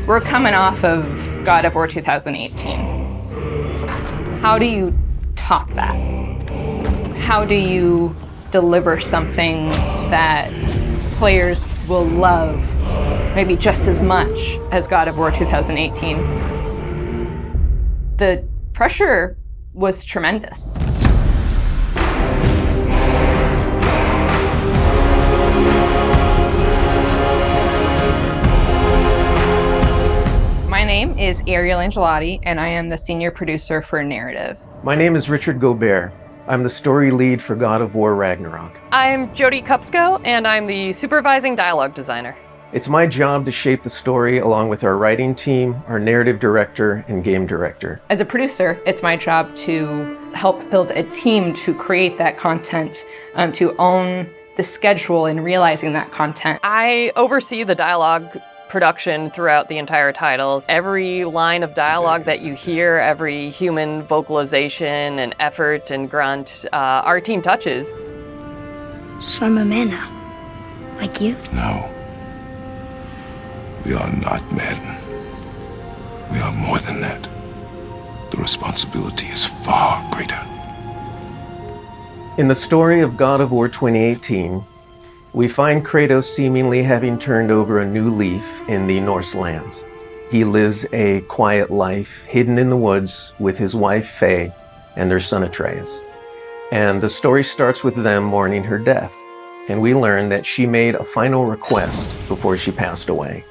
We're coming off of God of War 2018. How do you top that? How do you deliver something that players will love maybe just as much as God of War 2018? The pressure was tremendous. My name is Ariel Angelotti, and I am the senior producer for narrative. My name is Richard Gobert. I'm the story lead for God of War Ragnarok. I'm Jody Kupsko, and I'm the supervising dialogue designer. It's my job to shape the story along with our writing team, our narrative director, and game director. As a producer, it's my job to help build a team to create that content, to own the schedule in realizing that content. I oversee the dialogue production throughout the entire titles. Every line of dialogue that you hear, every human vocalization and effort and grunt, our team touches. So I'm a man now, like you? No. We are not men. We are more than that. The responsibility is far greater. In the story of God of War 2018, we find Kratos seemingly having turned over a new leaf in the Norse lands. He lives a quiet life, hidden in the woods with his wife Faye and their son Atreus. And the story starts with them mourning her death. And we learn that she made a final request before she passed away.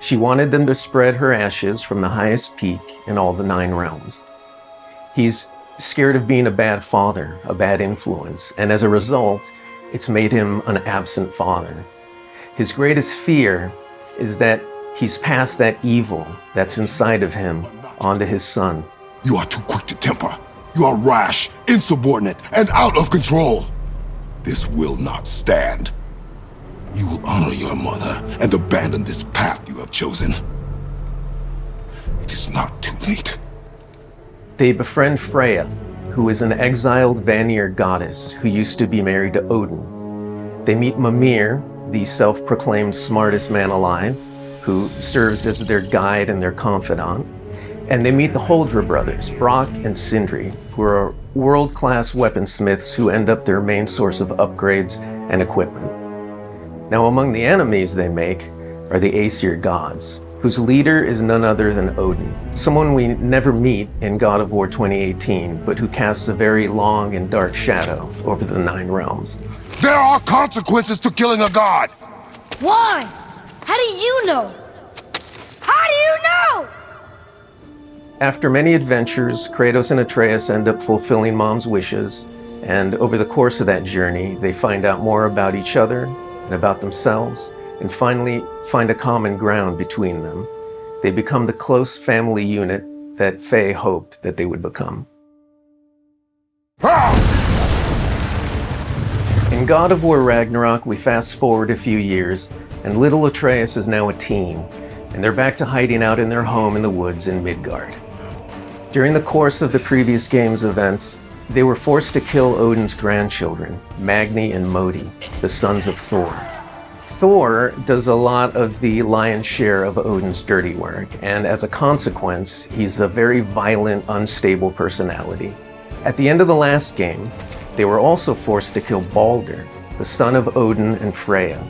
She wanted them to spread her ashes from the highest peak in all the 9 realms. He's scared of being a bad father, a bad influence, and as a result, it's made him an absent father. His greatest fear is that he's passed that evil that's inside of him onto his son. You are too quick to temper. You are rash, insubordinate, and out of control. This will not stand. You will honor your mother and abandon this path you have chosen. It is not too late. They befriend Freya, who is an exiled Vanir goddess who used to be married to Odin. They meet Mimir, the self-proclaimed smartest man alive, who serves as their guide and their confidant. And they meet the Holdra brothers, Brock and Sindri, who are world-class weaponsmiths who end up their main source of upgrades and equipment. Now, among the enemies they make are the Aesir gods, whose leader is none other than Odin, someone we never meet in God of War 2018, but who casts a very long and dark shadow over the 9 realms. There are consequences to killing a god! Why? How do you know? How do you know? After many adventures, Kratos and Atreus end up fulfilling Mom's wishes, and over the course of that journey, they find out more about each other and about themselves, and finally find a common ground between them. They become the close family unit that Faye hoped that they would become. In God of War Ragnarok, we fast forward a few years, and little Atreus is now a teen, and they're back to hiding out in their home in the woods in Midgard. During the course of the previous game's events, they were forced to kill Odin's grandchildren, Magni and Modi, the sons of Thor. Thor does a lot of the lion's share of Odin's dirty work, and as a consequence, he's a very violent, unstable personality. At the end of the last game, they were also forced to kill Balder, the son of Odin and Freya,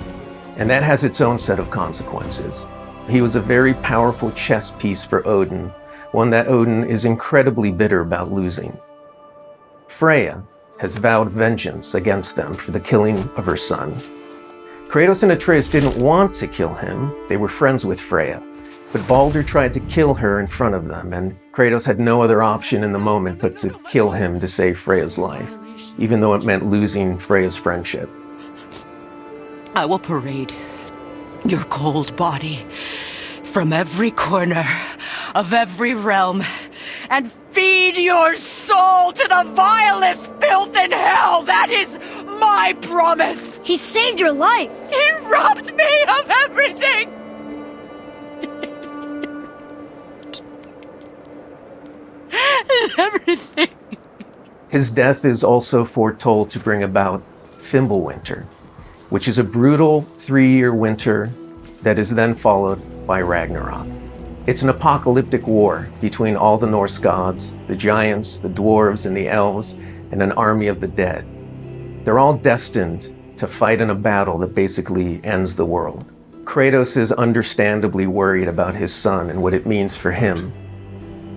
and that has its own set of consequences. He was a very powerful chess piece for Odin, one that Odin is incredibly bitter about losing. Freya has vowed vengeance against them for the killing of her son. Kratos and Atreus didn't want to kill him, they were friends with Freya, but Balder tried to kill her in front of them, and Kratos had no other option in the moment but to kill him to save Freya's life, even though it meant losing Freya's friendship. I will parade your cold body from every corner of every realm and feed your soul to the vilest filth in hell. That is my promise. He saved your life. He robbed me of everything. Everything. His death is also foretold to bring about Fimbulwinter, which is a brutal 3-year winter that is then followed by Ragnarok. It's an apocalyptic war between all the Norse gods, the giants, the dwarves, and the elves, and an army of the dead. They're all destined to fight in a battle that basically ends the world. Kratos is understandably worried about his son and what it means for him.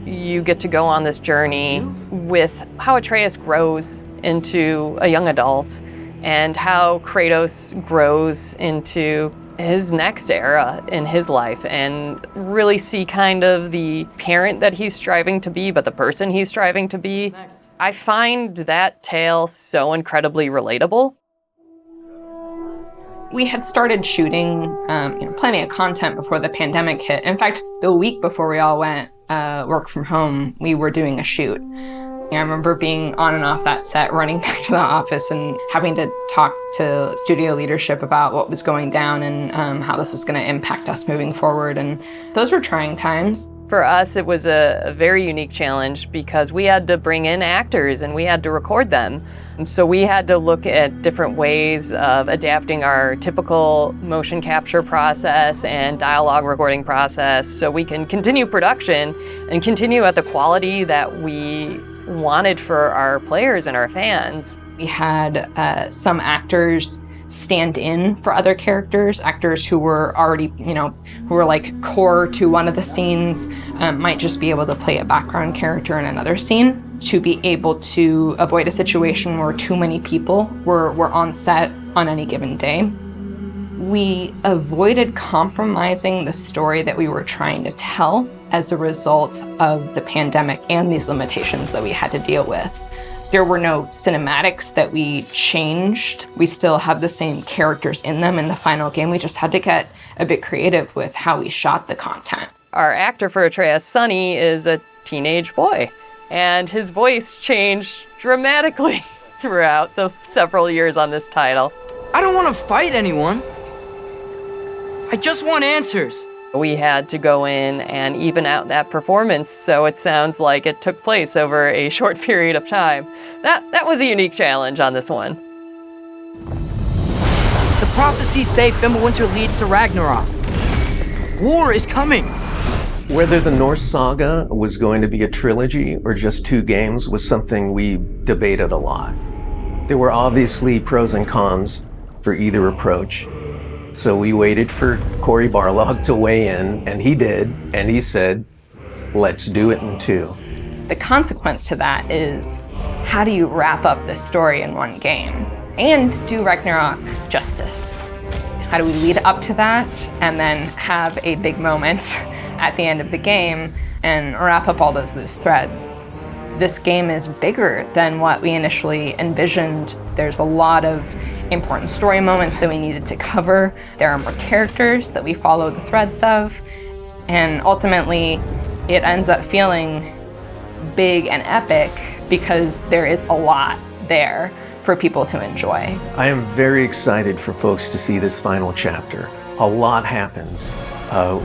You get to go on this journey with how Atreus grows into a young adult and how Kratos grows into his next era in his life, and really see kind of the parent that he's striving to be, but the person he's striving to be. I find that tale so incredibly relatable. We had started shooting plenty of content before the pandemic hit. In fact, the week before we all went work from home, we were doing a shoot. I remember being on and off that set, running back to the office and having to talk to studio leadership about what was going down and how this was going to impact us moving forward. And those were trying times. For us, it was a very unique challenge because we had to bring in actors and we had to record them. And so we had to look at different ways of adapting our typical motion capture process and dialogue recording process so we can continue production and continue at the quality that we wanted for our players and our fans. We had some actors stand in for other characters, actors who were already, who were like core to one of the scenes, might just be able to play a background character in another scene to be able to avoid a situation where too many people were on set on any given day. We avoided compromising the story that we were trying to tell as a result of the pandemic and these limitations that we had to deal with. There were no cinematics that we changed. We still have the same characters in them in the final game. We just had to get a bit creative with how we shot the content. Our actor for Atreus, Sonny, is a teenage boy, and his voice changed dramatically throughout the several years on this title. I don't want to fight anyone. I just want answers. We had to go in and even out that performance so it sounds like it took place over a short period of time. That was a unique challenge on this one. The prophecies say Fimbulwinter leads to Ragnarok. War is coming. Whether the Norse saga was going to be a trilogy or just 2 games was something we debated a lot. There were obviously pros and cons for either approach. So we waited for Cory Barlog to weigh in, and he did, and he said, let's do it in 2. The consequence to that is, how do you wrap up the story in one game and do Ragnarok justice? How do we lead up to that and then have a big moment at the end of the game and wrap up all those loose threads? This game is bigger than what we initially envisioned. There's a lot of important story moments that we needed to cover. There are more characters that we follow the threads of. And ultimately, it ends up feeling big and epic because there is a lot there for people to enjoy. I am very excited for folks to see this final chapter. A lot happens.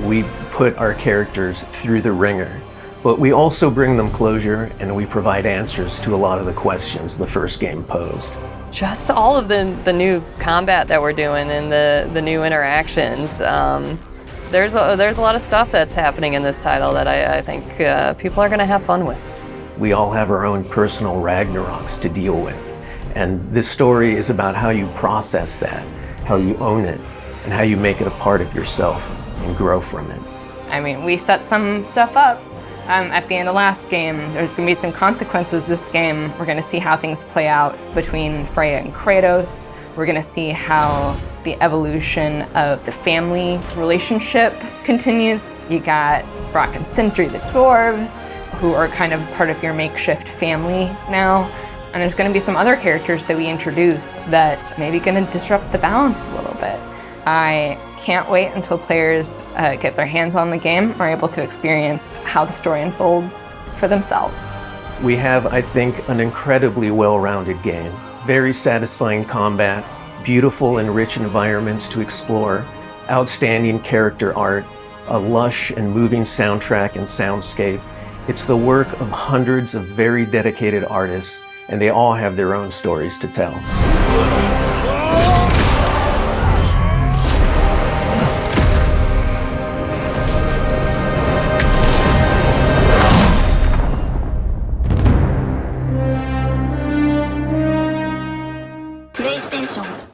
We put our characters through the ringer, but we also bring them closure and we provide answers to a lot of the questions the first game posed. Just all of the new combat that we're doing and the new interactions. There's a lot of stuff that's happening in this title that I think people are going to have fun with. We all have our own personal Ragnaroks to deal with. And this story is about how you process that, how you own it, and how you make it a part of yourself and grow from it. I mean, we set some stuff up at the end of last game. There's going to be some consequences this game. We're going to see how things play out between Freya and Kratos. We're going to see how the evolution of the family relationship continues. You got Brock and Sindri, the dwarves, who are kind of part of your makeshift family now. And there's going to be some other characters that we introduce that maybe going to disrupt the balance a little bit. I can't wait until players get their hands on the game or are able to experience how the story unfolds for themselves. We have, I think, an incredibly well-rounded game. Very satisfying combat, beautiful and rich environments to explore, outstanding character art, a lush and moving soundtrack and soundscape. It's the work of hundreds of very dedicated artists, and they all have their own stories to tell. so